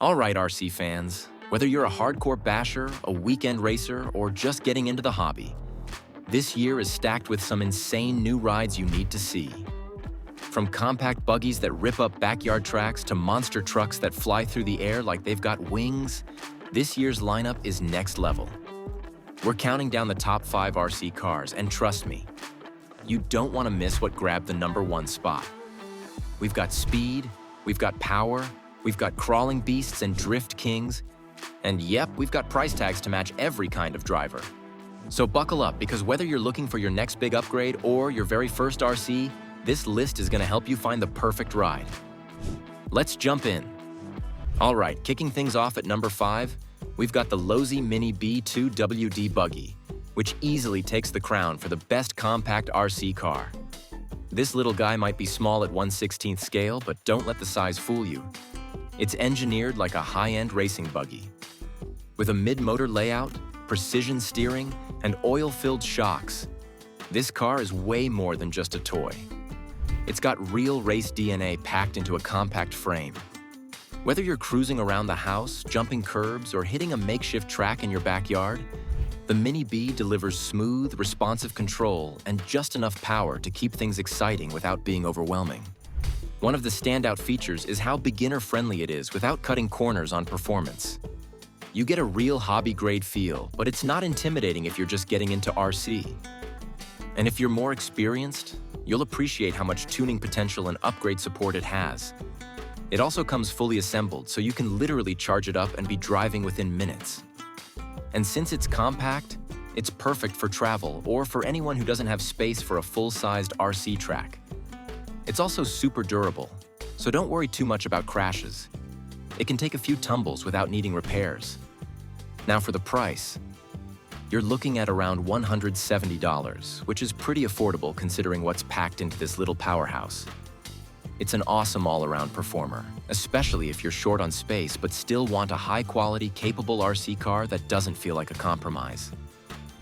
All right, RC fans, whether you're a hardcore basher, a weekend racer, or just getting into the hobby, this year is stacked with some insane new rides you need to see. From compact buggies that rip up backyard tracks to monster trucks that fly through the air like they've got wings, this year's lineup is next level. We're counting down the top 5 RC cars, and trust me, you don't want to miss what grabbed the #1 spot. We've got speed, we've got power, we've got crawling beasts and drift kings, and yep, we've got price tags to match every kind of driver. So buckle up, because whether you're looking for your next big upgrade or your very first RC, this list is going to help you find the perfect ride. Let's jump in. All right, kicking things off at number 5, we've got the Losii Mini B 2WD Buggy, which easily takes the crown for the best compact RC car. This little guy might be small at 1/16th scale, but don't let the size fool you. It's engineered like a high-end racing buggy. With a mid-motor layout, precision steering, and oil-filled shocks, this car is way more than just a toy. It's got real race DNA packed into a compact frame. Whether you're cruising around the house, jumping curbs, or hitting a makeshift track in your backyard, the Mini B delivers smooth, responsive control and just enough power to keep things exciting without being overwhelming. One of the standout features is how beginner-friendly it is without cutting corners on performance. You get a real hobby-grade feel, but it's not intimidating if you're just getting into RC. And if you're more experienced, you'll appreciate how much tuning potential and upgrade support it has. It also comes fully assembled, so you can literally charge it up and be driving within minutes. And since it's compact, it's perfect for travel or for anyone who doesn't have space for a full-sized RC track. It's also super durable, so don't worry too much about crashes. It can take a few tumbles without needing repairs. Now for the price. You're looking at around $170, which is pretty affordable considering what's packed into this little powerhouse. It's an awesome all-around performer, especially if you're short on space but still want a high-quality, capable RC car that doesn't feel like a compromise.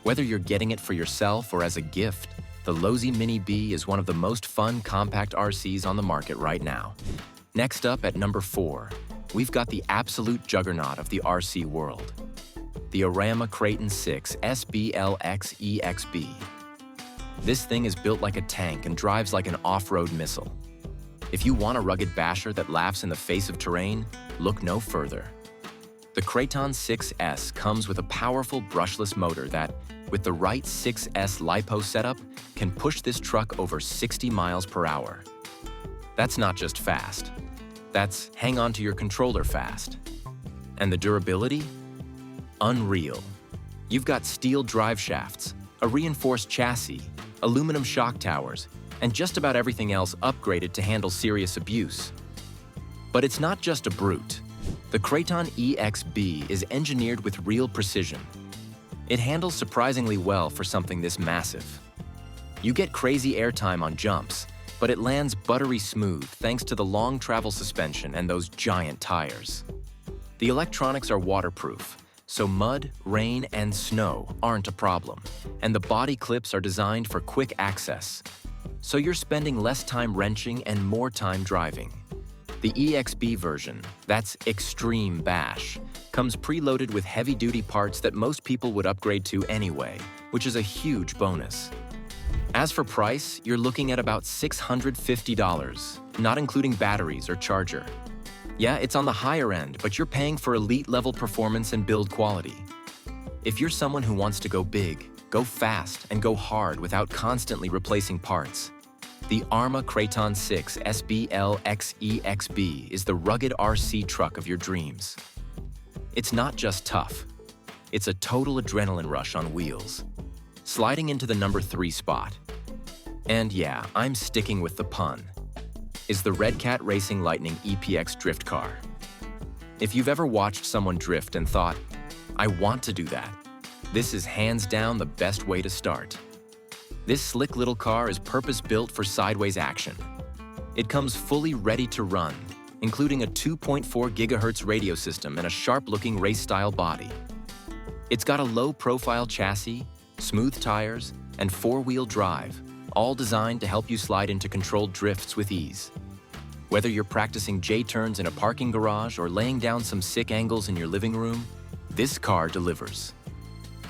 Whether you're getting it for yourself or as a gift, the Losii Mini B is one of the most fun compact RCs on the market right now. Next up at number 4, we've got the absolute juggernaut of the RC world, the ARRMA Kraton 6 BLX EXB. This thing is built like a tank and drives like an off-road missile. If you want a rugged basher that laughs in the face of terrain, look no further. The Kraton 6S comes with a powerful brushless motor that, with the right 6S LiPo setup, can push this truck over 60 miles per hour. That's not just fast. That's hang on to your controller fast. And the durability? Unreal. You've got steel drive shafts, a reinforced chassis, aluminum shock towers, and just about everything else upgraded to handle serious abuse. But it's not just a brute. The Kraton EXB is engineered with real precision. It handles surprisingly well for something this massive. You get crazy airtime on jumps, but it lands buttery smooth thanks to the long travel suspension and those giant tires. The electronics are waterproof, so mud, rain, and snow aren't a problem, and the body clips are designed for quick access, so you're spending less time wrenching and more time driving. The EXB version, that's Extreme Bash, comes preloaded with heavy-duty parts that most people would upgrade to anyway, which is a huge bonus. As for price, you're looking at about $650, not including batteries or charger. Yeah, it's on the higher end, but you're paying for elite-level performance and build quality. If you're someone who wants to go big, go fast, and go hard without constantly replacing parts, the ARRMA Kraton 6 BLX EXB is the rugged RC truck of your dreams. It's not just tough. It's a total adrenaline rush on wheels. Sliding into the number 3 spot, and yeah, I'm sticking with the pun, is the Redcat Racing Lightning EPX drift car. If you've ever watched someone drift and thought, I want to do that, this is hands down the best way to start. This slick little car is purpose-built for sideways action. It comes fully ready to run, including a 2.4 GHz radio system and a sharp-looking race-style body. It's got a low-profile chassis, smooth tires, and 4-wheel drive, all designed to help you slide into controlled drifts with ease. Whether you're practicing J-turns in a parking garage or laying down some sick angles in your living room, this car delivers.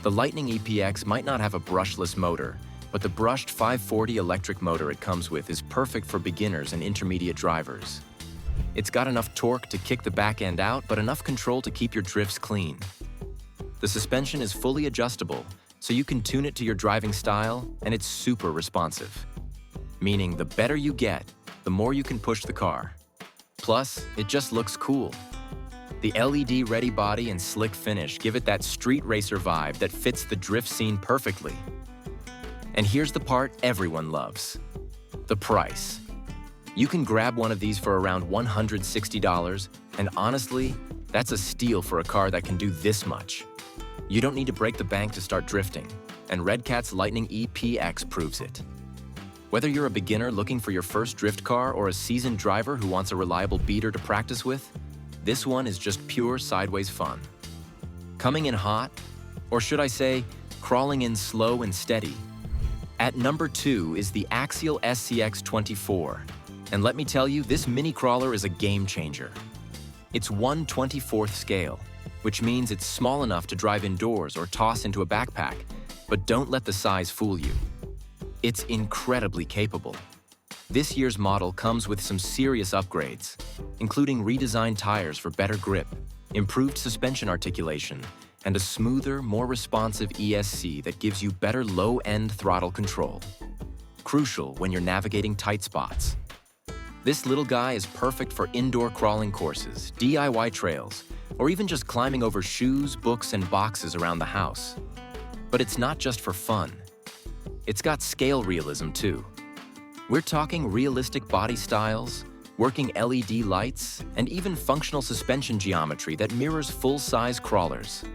The Lightning EPX might not have a brushless motor, but the brushed 540 electric motor it comes with is perfect for beginners and intermediate drivers. It's got enough torque to kick the back end out, but enough control to keep your drifts clean. The suspension is fully adjustable, so you can tune it to your driving style, and it's super responsive. Meaning the better you get, the more you can push the car. Plus, it just looks cool. The LED-ready body and slick finish give it that street racer vibe that fits the drift scene perfectly. And here's the part everyone loves: the price. You can grab one of these for around $160, and honestly, that's a steal for a car that can do this much. You don't need to break the bank to start drifting, and Redcat's Lightning EPX proves it. Whether you're a beginner looking for your first drift car or a seasoned driver who wants a reliable beater to practice with, this one is just pure sideways fun. Coming in hot, or should I say, crawling in slow and steady. At number 2 is the Axial SCX24. And let me tell you, this mini crawler is a game changer. It's 1/24th scale, which means it's small enough to drive indoors or toss into a backpack, but don't let the size fool you. It's incredibly capable. This year's model comes with some serious upgrades, including redesigned tires for better grip, improved suspension articulation, and a smoother, more responsive ESC that gives you better low-end throttle control. Crucial when you're navigating tight spots. This little guy is perfect for indoor crawling courses, DIY trails, or even just climbing over shoes, books, and boxes around the house. But it's not just for fun. It's got scale realism too. We're talking realistic body styles, working LED lights, and even functional suspension geometry that mirrors full-size crawlers.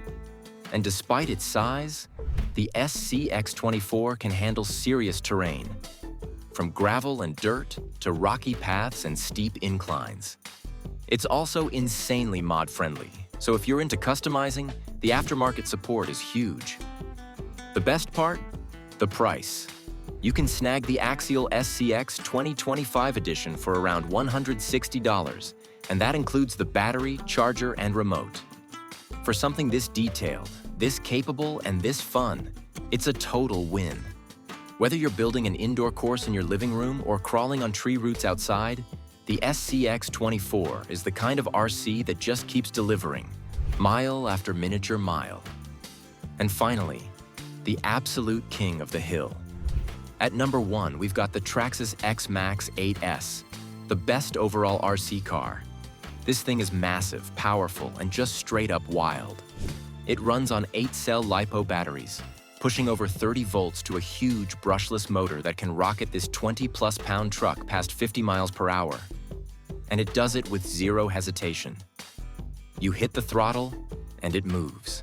And despite its size, the SCX24 can handle serious terrain, from gravel and dirt to rocky paths and steep inclines. It's also insanely mod-friendly, so if you're into customizing, the aftermarket support is huge. The best part? The price. You can snag the Axial SCX 2025 edition for around $160, and that includes the battery, charger, and remote. For something this detailed, this capable, and this fun, it's a total win. Whether you're building an indoor course in your living room or crawling on tree roots outside, the SCX24 is the kind of RC that just keeps delivering, mile after miniature mile. And finally, the absolute king of the hill. At number 1, we've got the Traxxas X-Maxx 8S, the best overall RC car. This thing is massive, powerful, and just straight up wild. It runs on 8-cell LiPo batteries, pushing over 30 volts to a huge brushless motor that can rocket this 20-plus pound truck past 50 miles per hour. And it does it with zero hesitation. You hit the throttle, and it moves.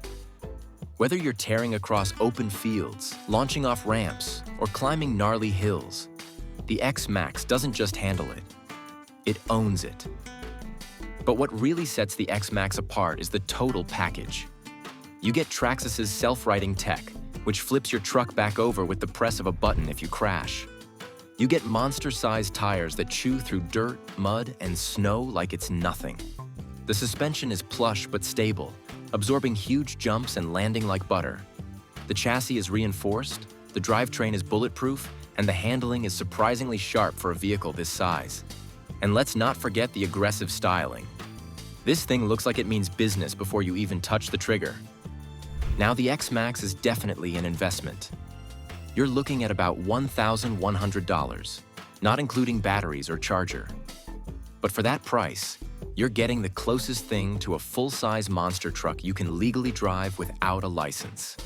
Whether you're tearing across open fields, launching off ramps, or climbing gnarly hills, the X-Maxx doesn't just handle it, it owns it. But what really sets the X-Maxx apart is the total package. You get Traxxas's self-righting tech, which flips your truck back over with the press of a button if you crash. You get monster-sized tires that chew through dirt, mud, and snow like it's nothing. The suspension is plush but stable, absorbing huge jumps and landing like butter. The chassis is reinforced, the drivetrain is bulletproof, and the handling is surprisingly sharp for a vehicle this size. And let's not forget the aggressive styling. This thing looks like it means business before you even touch the trigger. Now the X-Maxx is definitely an investment. You're looking at about $1,100, not including batteries or charger. But for that price, you're getting the closest thing to a full-size monster truck you can legally drive without a license.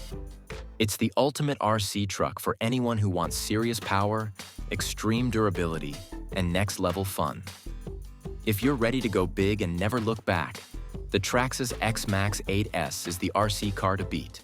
It's the ultimate RC truck for anyone who wants serious power, extreme durability, and next-level fun. If you're ready to go big and never look back, the Traxxas X-Maxx 8S is the RC car to beat.